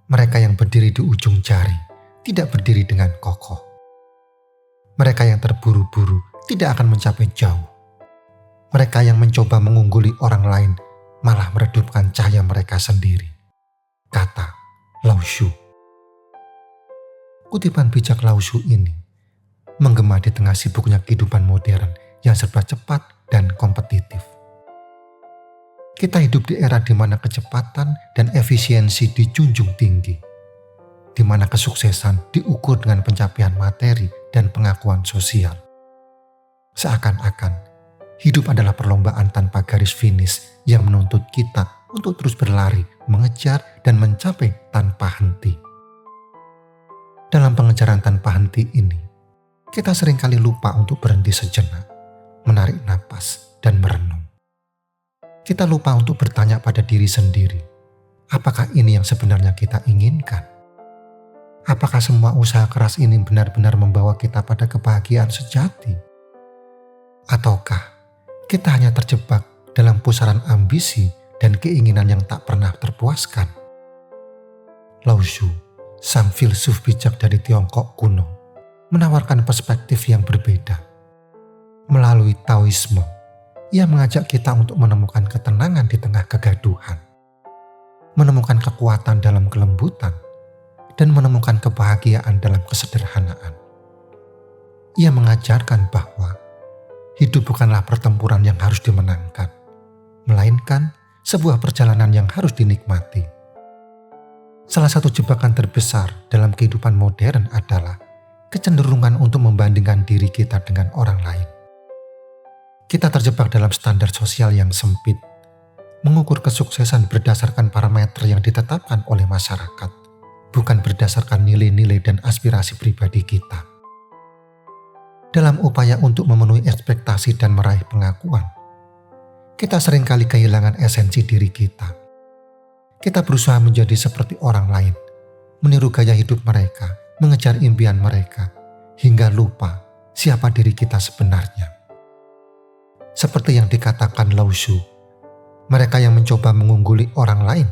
Mereka yang berdiri di ujung jari tidak berdiri dengan kokoh. Mereka yang terburu-buru tidak akan mencapai jauh. Mereka yang mencoba mengungguli orang lain malah meredupkan cahaya mereka sendiri. Kata Lao Tzu. Kutipan bijak Lao Tzu ini menggema di tengah sibuknya kehidupan modern yang serba cepat dan kompetitif. Kita hidup di era di mana kecepatan dan efisiensi dijunjung tinggi, di mana kesuksesan diukur dengan pencapaian materi dan pengakuan sosial. Seakan-akan hidup adalah perlombaan tanpa garis finish yang menuntut kita untuk terus berlari, mengejar, dan mencapai tanpa henti. Dalam pengejaran tanpa henti ini, kita seringkali lupa untuk berhenti sejenak, menarik napas, dan merenung. Kita lupa untuk bertanya pada diri sendiri, apakah ini yang sebenarnya kita inginkan? Apakah semua usaha keras ini benar-benar membawa kita pada kebahagiaan sejati? Ataukah kita hanya terjebak dalam pusaran ambisi dan keinginan yang tak pernah terpuaskan? Lao Tzu, sang filsuf bijak dari Tiongkok kuno, menawarkan perspektif yang berbeda. Melalui Taoisme, ia mengajak kita untuk menemukan ketenangan di tengah kegaduhan, menemukan kekuatan dalam kelembutan, dan menemukan kebahagiaan dalam kesederhanaan. Ia mengajarkan bahwa hidup bukanlah pertempuran yang harus dimenangkan, melainkan sebuah perjalanan yang harus dinikmati. Salah satu jebakan terbesar dalam kehidupan modern adalah kecenderungan untuk membandingkan diri kita dengan orang lain. Kita terjebak dalam standar sosial yang sempit, mengukur kesuksesan berdasarkan parameter yang ditetapkan oleh masyarakat, bukan berdasarkan nilai-nilai dan aspirasi pribadi kita. Dalam upaya untuk memenuhi ekspektasi dan meraih pengakuan, kita seringkali kehilangan esensi diri kita. Kita berusaha menjadi seperti orang lain, meniru gaya hidup mereka, mengejar impian mereka, hingga lupa siapa diri kita sebenarnya. Seperti yang dikatakan Lao Tzu, mereka yang mencoba mengungguli orang lain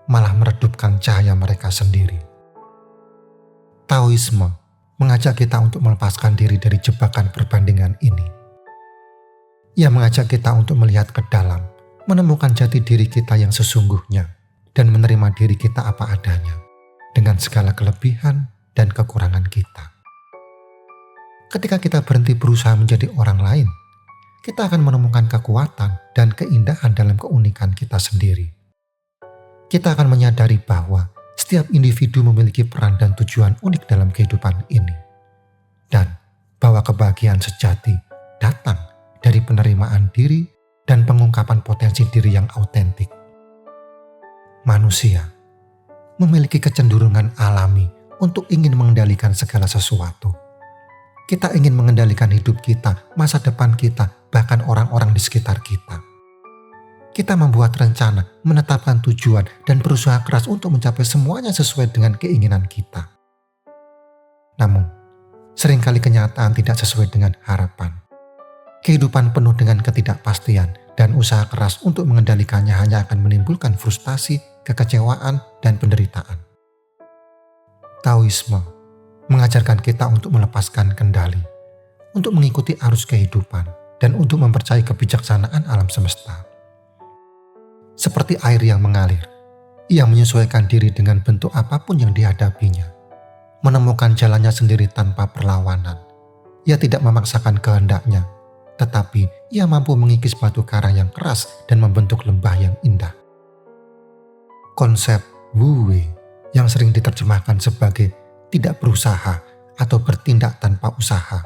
malah meredupkan cahaya mereka sendiri. Taoisme mengajak kita untuk melepaskan diri dari jebakan perbandingan ini. Ia mengajak kita untuk melihat ke dalam, menemukan jati diri kita yang sesungguhnya, dan menerima diri kita apa adanya, dengan segala kelebihan dan kekurangan kita. Ketika kita berhenti berusaha menjadi orang lain, kita akan menemukan kekuatan dan keindahan dalam keunikan kita sendiri. Kita akan menyadari bahwa setiap individu memiliki peran dan tujuan unik dalam kehidupan ini, dan bahwa kebahagiaan sejati datang dari penerimaan diri dan pengungkapan potensi diri yang autentik. Manusia memiliki kecenderungan alami untuk ingin mengendalikan segala sesuatu. Kita ingin mengendalikan hidup kita, masa depan kita, bahkan orang-orang di sekitar kita. Kita membuat rencana, menetapkan tujuan, dan berusaha keras untuk mencapai semuanya sesuai dengan keinginan kita. Namun, seringkali kenyataan tidak sesuai dengan harapan. Kehidupan penuh dengan ketidakpastian dan usaha keras untuk mengendalikannya hanya akan menimbulkan frustasi, kekecewaan, dan penderitaan. Taoisme mengajarkan kita untuk melepaskan kendali, untuk mengikuti arus kehidupan, dan untuk mempercayai kebijaksanaan alam semesta. Seperti air yang mengalir, ia menyesuaikan diri dengan bentuk apapun yang dihadapinya, menemukan jalannya sendiri tanpa perlawanan. Ia tidak memaksakan kehendaknya, tetapi ia mampu mengikis batu karang yang keras dan membentuk lembah yang indah. Konsep Wu Wei yang sering diterjemahkan sebagai tidak berusaha atau bertindak tanpa usaha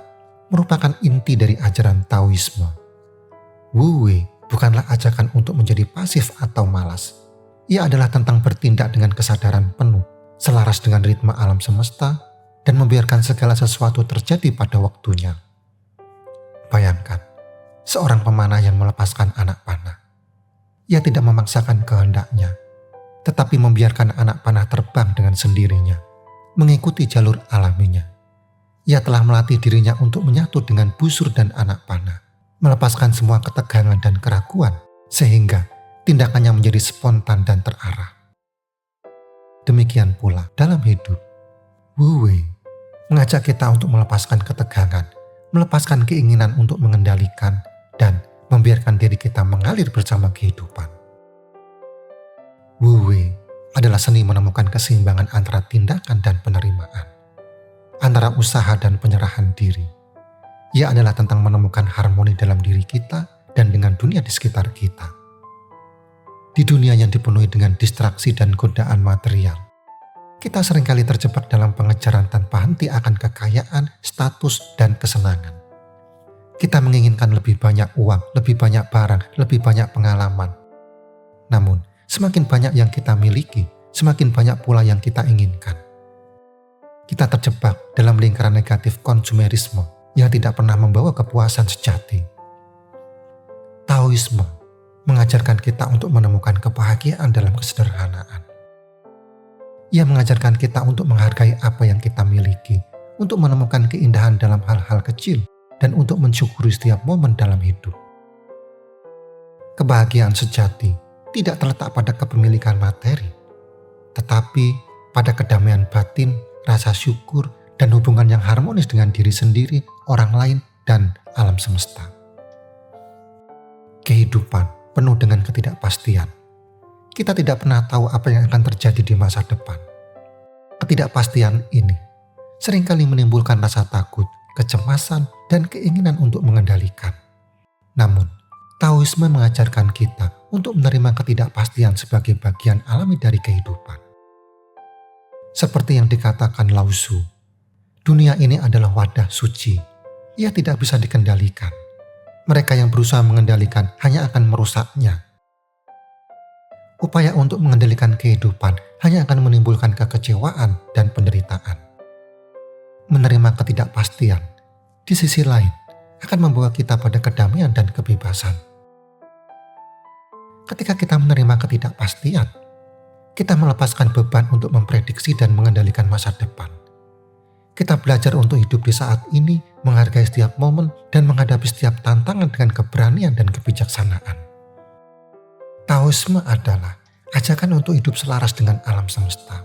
merupakan inti dari ajaran Taoisme. Wu Wei bukanlah ajakan untuk menjadi pasif atau malas. Ia adalah tentang bertindak dengan kesadaran penuh, selaras dengan ritme alam semesta, dan membiarkan segala sesuatu terjadi pada waktunya. Bayangkan, seorang pemanah yang melepaskan anak panah. Ia tidak memaksakan kehendaknya, tetapi membiarkan anak panah terbang dengan sendirinya, mengikuti jalur alaminya. Ia telah melatih dirinya untuk menyatu dengan busur dan anak panah, melepaskan semua ketegangan dan keraguan, sehingga tindakannya menjadi spontan dan terarah. demikian pula dalam hidup. Wu Wei mengajak kita untuk melepaskan ketegangan, melepaskan keinginan untuk mengendalikan, dan membiarkan diri kita mengalir bersama kehidupan. Wu Wei adalah seni menemukan keseimbangan antara tindakan dan penerimaan, antara usaha dan penyerahan diri. Ia adalah tentang menemukan harmoni dalam diri kita dan dengan dunia di sekitar kita. Di dunia yang dipenuhi dengan distraksi dan godaan material, kita seringkali terjebak dalam pengejaran tanpa henti akan kekayaan, status, dan kesenangan. Kita menginginkan lebih banyak uang, lebih banyak barang, lebih banyak pengalaman. Namun, semakin banyak yang kita miliki, semakin banyak pula yang kita inginkan. Kita terjebak dalam lingkaran negatif konsumerisme yang tidak pernah membawa kepuasan sejati. Taoisme mengajarkan kita untuk menemukan kebahagiaan dalam kesederhanaan. Ia mengajarkan kita untuk menghargai apa yang kita miliki, untuk menemukan keindahan dalam hal-hal kecil, dan untuk mensyukuri setiap momen dalam hidup. Kebahagiaan sejati tidak terletak pada kepemilikan materi, tetapi pada kedamaian batin, rasa syukur, dan hubungan yang harmonis dengan diri sendiri, orang lain, dan alam semesta. Kehidupan penuh dengan ketidakpastian. Kita tidak pernah tahu apa yang akan terjadi di masa depan. Ketidakpastian ini seringkali menimbulkan rasa takut, kecemasan, dan keinginan untuk mengendalikan. Namun, Taoisme mengajarkan kita untuk menerima ketidakpastian sebagai bagian alami dari kehidupan. Seperti yang dikatakan Lao Tzu, dunia ini adalah wadah suci. Ia tidak bisa dikendalikan. Mereka yang berusaha mengendalikan hanya akan merusaknya. Upaya untuk mengendalikan kehidupan hanya akan menimbulkan kekecewaan dan penderitaan. Menerima ketidakpastian, di sisi lain, akan membawa kita pada kedamaian dan kebebasan. Ketika kita menerima ketidakpastian, kita melepaskan beban untuk memprediksi dan mengendalikan masa depan. Kita belajar untuk hidup di saat ini, menghargai setiap momen, dan menghadapi setiap tantangan dengan keberanian dan kebijaksanaan. Taoisme adalah ajakan untuk hidup selaras dengan alam semesta,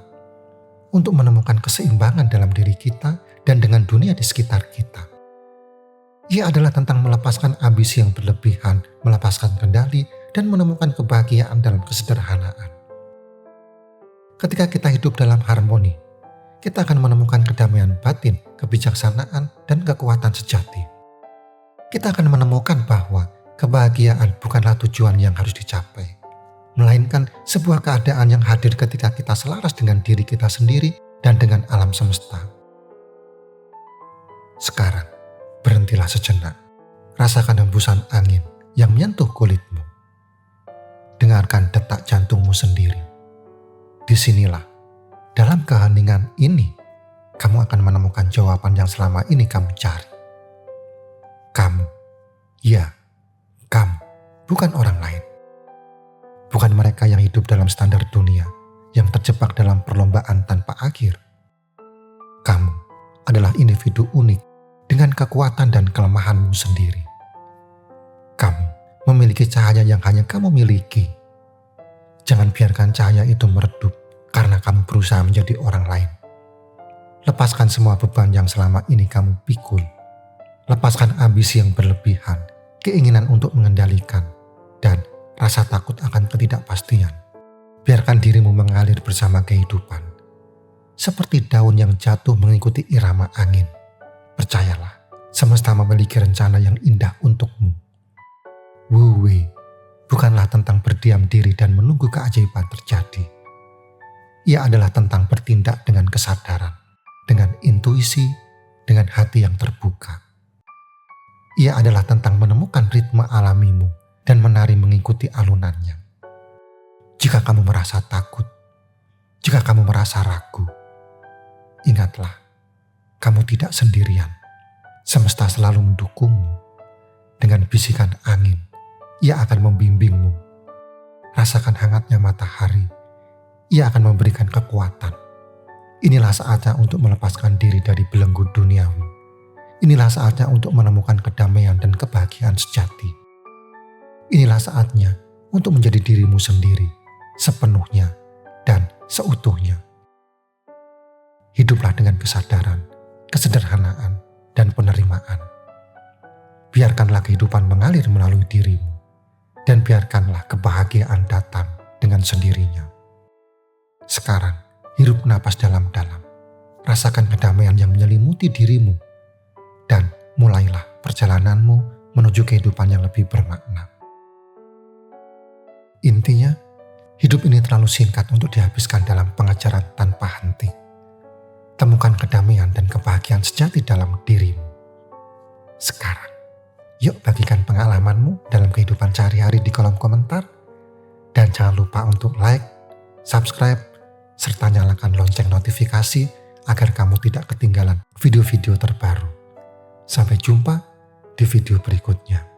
untuk menemukan keseimbangan dalam diri kita dan dengan dunia di sekitar kita. Ia adalah tentang melepaskan ambisi yang berlebihan, melepaskan kendali, dan menemukan kebahagiaan dalam kesederhanaan. Ketika kita hidup dalam harmoni, kita akan menemukan kedamaian batin, kebijaksanaan, dan kekuatan sejati. Kita akan menemukan bahwa kebahagiaan bukanlah tujuan yang harus dicapai, melainkan sebuah keadaan yang hadir ketika kita selaras dengan diri kita sendiri dan dengan alam semesta. Sekarang, berhentilah sejenak. Rasakan hembusan angin yang menyentuh kulitmu. Dengarkan detak jantungmu sendiri. Disinilah, dalam keheningan ini, kamu akan menemukan jawaban yang selama ini kamu cari. Kamu, ya, kamu, bukan orang lain. Bukan mereka yang hidup dalam standar dunia, yang terjebak dalam perlombaan tanpa akhir. Kamu adalah individu unik dengan kekuatan dan kelemahanmu sendiri. Kamu memiliki cahaya yang hanya kamu miliki. Jangan biarkan cahaya itu meredup karena kamu berusaha menjadi orang lain. Lepaskan semua beban yang selama ini kamu pikul. Lepaskan ambisi yang berlebihan, keinginan untuk mengendalikan, dan rasa takut akan ketidakpastian. Biarkan dirimu mengalir bersama kehidupan. Seperti daun yang jatuh mengikuti irama angin. Percayalah, semesta memiliki rencana yang indah untukmu. Wu Wei bukanlah tentang berdiam diri dan menunggu keajaiban terjadi. Ia adalah tentang bertindak dengan kesadaran, dengan intuisi, dengan hati yang terbuka. Ia adalah tentang menemukan ritme alamimu dan menari mengikuti alunannya. Jika kamu merasa takut, jika kamu merasa ragu, ingatlah, kamu tidak sendirian. Semesta selalu mendukungmu. Dengan bisikan angin, ia akan membimbingmu. Rasakan hangatnya matahari. Ia akan memberikan kekuatan. Inilah saatnya untuk melepaskan diri dari belenggu duniawi. Inilah saatnya untuk menemukan kedamaian dan kebahagiaan sejati. Inilah saatnya untuk menjadi dirimu sendiri, sepenuhnya dan seutuhnya. hiduplah dengan kesadaran, kesederhanaan, dan penerimaan. Biarkanlah kehidupan mengalir melalui dirimu, dan biarkanlah kebahagiaan datang dengan sendirinya. Sekarang, hirup napas dalam-dalam, rasakan kedamaian yang menyelimuti dirimu, dan mulailah perjalananmu menuju kehidupan yang lebih bermakna. Intinya, hidup ini terlalu singkat untuk dihabiskan dalam pengejaran tanpa henti. Temukan kedamaian dan kebahagiaan sejati dalam dirimu. Sekarang, yuk bagikan pengalamanmu dalam kehidupan sehari-hari di kolom komentar. Dan jangan lupa untuk like, subscribe, serta nyalakan lonceng notifikasi agar kamu tidak ketinggalan video-video terbaru. Sampai jumpa di video berikutnya.